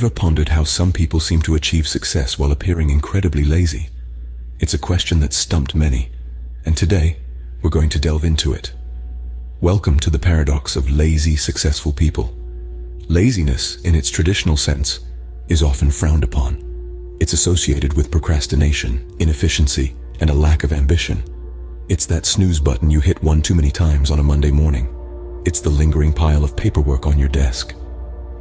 Ever pondered how some people seem to achieve success while appearing incredibly lazy? It's a question that stumped many, and today we're going to delve into it. Welcome to the paradox of lazy, successful people. Laziness, in its traditional sense, is often frowned upon. It's associated with procrastination, inefficiency, and a lack of ambition. It's that snooze button you hit one too many times on a Monday morning. It's the lingering pile of paperwork on your desk.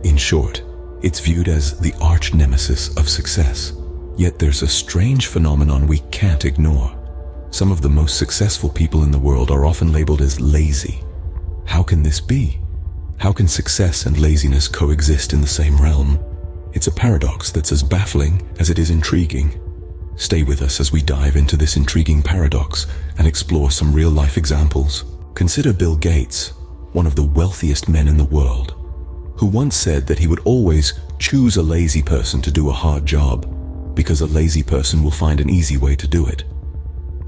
In short, it's viewed as the arch nemesis of success. Yet there's a strange phenomenon we can't ignore. Some of the most successful people in the world are often labeled as lazy. How can this be? How can success and laziness coexist in the same realm? It's a paradox that's as baffling as it is intriguing. Stay with us as we dive into this intriguing paradox and explore some real-life examples. Consider Bill Gates, one of the wealthiest men in the world, who once said that he would always choose a lazy person to do a hard job, because a lazy person will find an easy way to do it.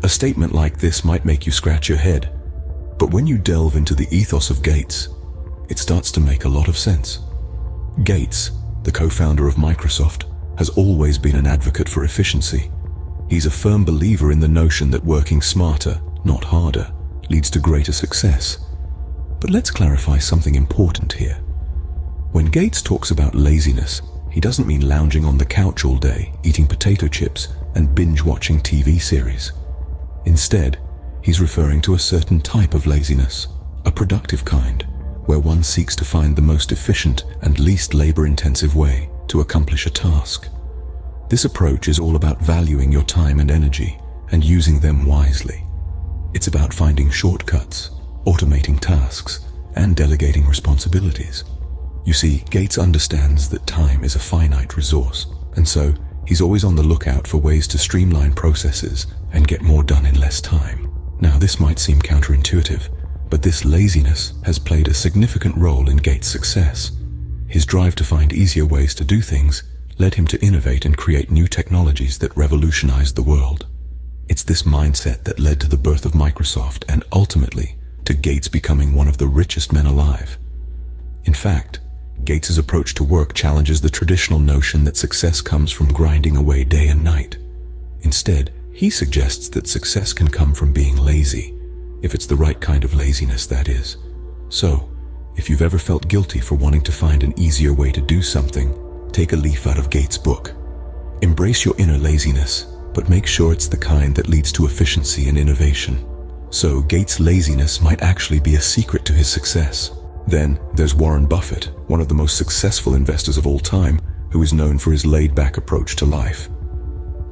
A statement like this might make you scratch your head, but when you delve into the ethos of Gates, it starts to make a lot of sense. Gates, the co-founder of Microsoft, has always been an advocate for efficiency. He's a firm believer in the notion that working smarter, not harder, leads to greater success. But let's clarify something important here. When Gates talks about laziness, he doesn't mean lounging on the couch all day, eating potato chips, and binge-watching TV series. Instead, he's referring to a certain type of laziness, a productive kind, where one seeks to find the most efficient and least labor-intensive way to accomplish a task. This approach is all about valuing your time and energy and using them wisely. It's about finding shortcuts, automating tasks, and delegating responsibilities. You see, Gates understands that time is a finite resource, and so he's always on the lookout for ways to streamline processes and get more done in less time. Now, this might seem counterintuitive, but this laziness has played a significant role in Gates' success. His drive to find easier ways to do things led him to innovate and create new technologies that revolutionized the world. It's this mindset that led to the birth of Microsoft and ultimately to Gates becoming one of the richest men alive. In fact, Gates' approach to work challenges the traditional notion that success comes from grinding away day and night. Instead, he suggests that success can come from being lazy, if it's the right kind of laziness, that is. So, if you've ever felt guilty for wanting to find an easier way to do something, take a leaf out of Gates' book. Embrace your inner laziness, but make sure it's the kind that leads to efficiency and innovation. So, Gates' laziness might actually be a secret to his success. Then, there's Warren Buffett, one of the most successful investors of all time, who is known for his laid-back approach to life.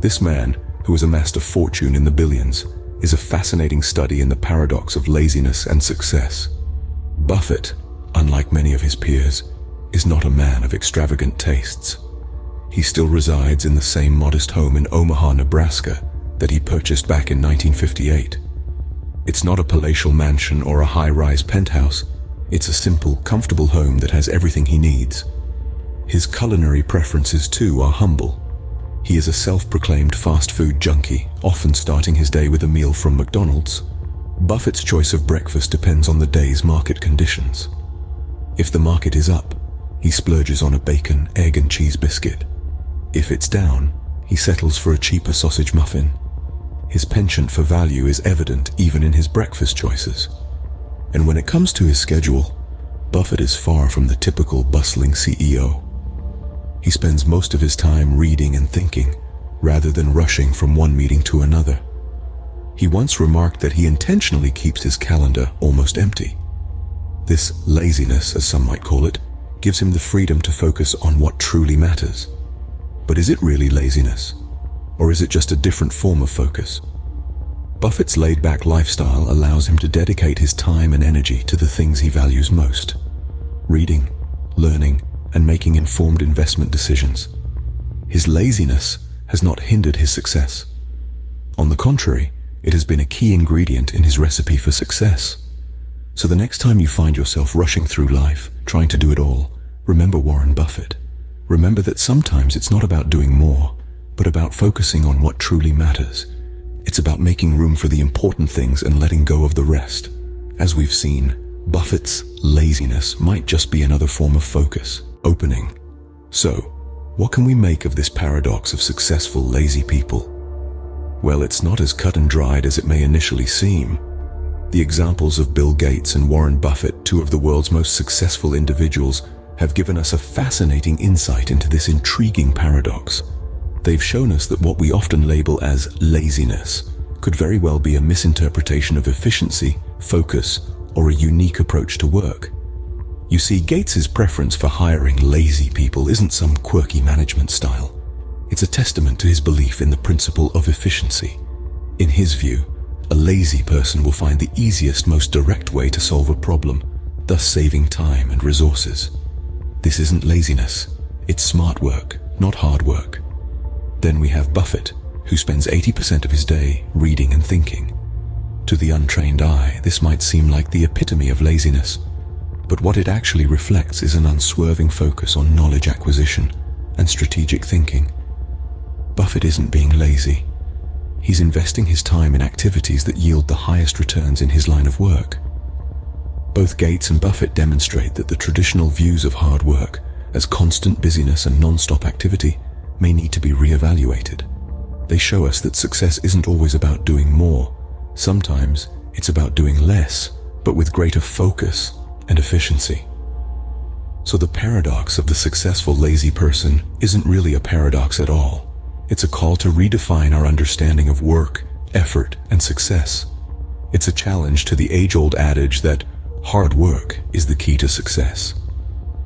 This man, who has amassed a fortune in the billions, is a fascinating study in the paradox of laziness and success. Buffett, unlike many of his peers, is not a man of extravagant tastes. He still resides in the same modest home in Omaha, Nebraska, that he purchased back in 1958. It's not a palatial mansion or a high-rise penthouse. It's a simple, comfortable home that has everything he needs. His culinary preferences, too, are humble. He is a self-proclaimed fast food junkie, often starting his day with a meal from McDonald's. Buffett's choice of breakfast depends on the day's market conditions. If the market is up, he splurges on a bacon, egg, and cheese biscuit. If it's down, he settles for a cheaper sausage muffin. His penchant for value is evident even in his breakfast choices. And when it comes to his schedule, Buffett is far from the typical bustling CEO. He spends most of his time reading and thinking, rather than rushing from one meeting to another. He once remarked that he intentionally keeps his calendar almost empty. This laziness, as some might call it, gives him the freedom to focus on what truly matters. But is it really laziness? Or is it just a different form of focus? Buffett's laid-back lifestyle allows him to dedicate his time and energy to the things he values most: reading, learning, and making informed investment decisions. His laziness has not hindered his success. On the contrary, it has been a key ingredient in his recipe for success. So the next time you find yourself rushing through life, trying to do it all, remember Warren Buffett. Remember that sometimes it's not about doing more, but about focusing on what truly matters. It's about making room for the important things and letting go of the rest. As we've seen, Buffett's laziness might just be another form of focus, opening. So, What can we make of this paradox of successful, lazy people? Well, it's not as cut and dried as it may initially seem. The examples of Bill Gates and Warren Buffett, two of the world's most successful individuals, have given us a fascinating insight into this intriguing paradox. They've shown us that what we often label as laziness could very well be a misinterpretation of efficiency, focus, or a unique approach to work. You see, Gates's preference for hiring lazy people isn't some quirky management style. It's a testament to his belief in the principle of efficiency. In his view, a lazy person will find the easiest, most direct way to solve a problem, thus saving time and resources. This isn't laziness, it's smart work, not hard work. Then we have Buffett, who spends 80% of his day reading and thinking. To the untrained eye, this might seem like the epitome of laziness, but what it actually reflects is an unswerving focus on knowledge acquisition and strategic thinking. Buffett isn't being lazy. He's investing his time in activities that yield the highest returns in his line of work. Both Gates and Buffett demonstrate that the traditional views of hard work as constant busyness and non-stop activity may need to be re-evaluated. They show us that success isn't always about doing more. Sometimes it's about doing less, but with greater focus and efficiency. So the paradox of the successful lazy person isn't really a paradox at all. It's a call to redefine our understanding of work, effort, and success. It's a challenge to the age-old adage that hard work is the key to success.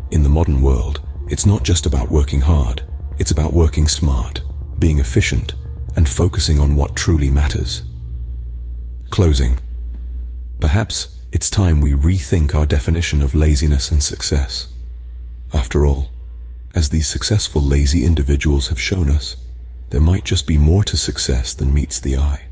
In the modern world, it's not just about working hard. It's about working smart, being efficient, and focusing on what truly matters. Closing. Perhaps it's time we rethink our definition of laziness and success. After all, as these successful lazy individuals have shown us, there might just be more to success than meets the eye.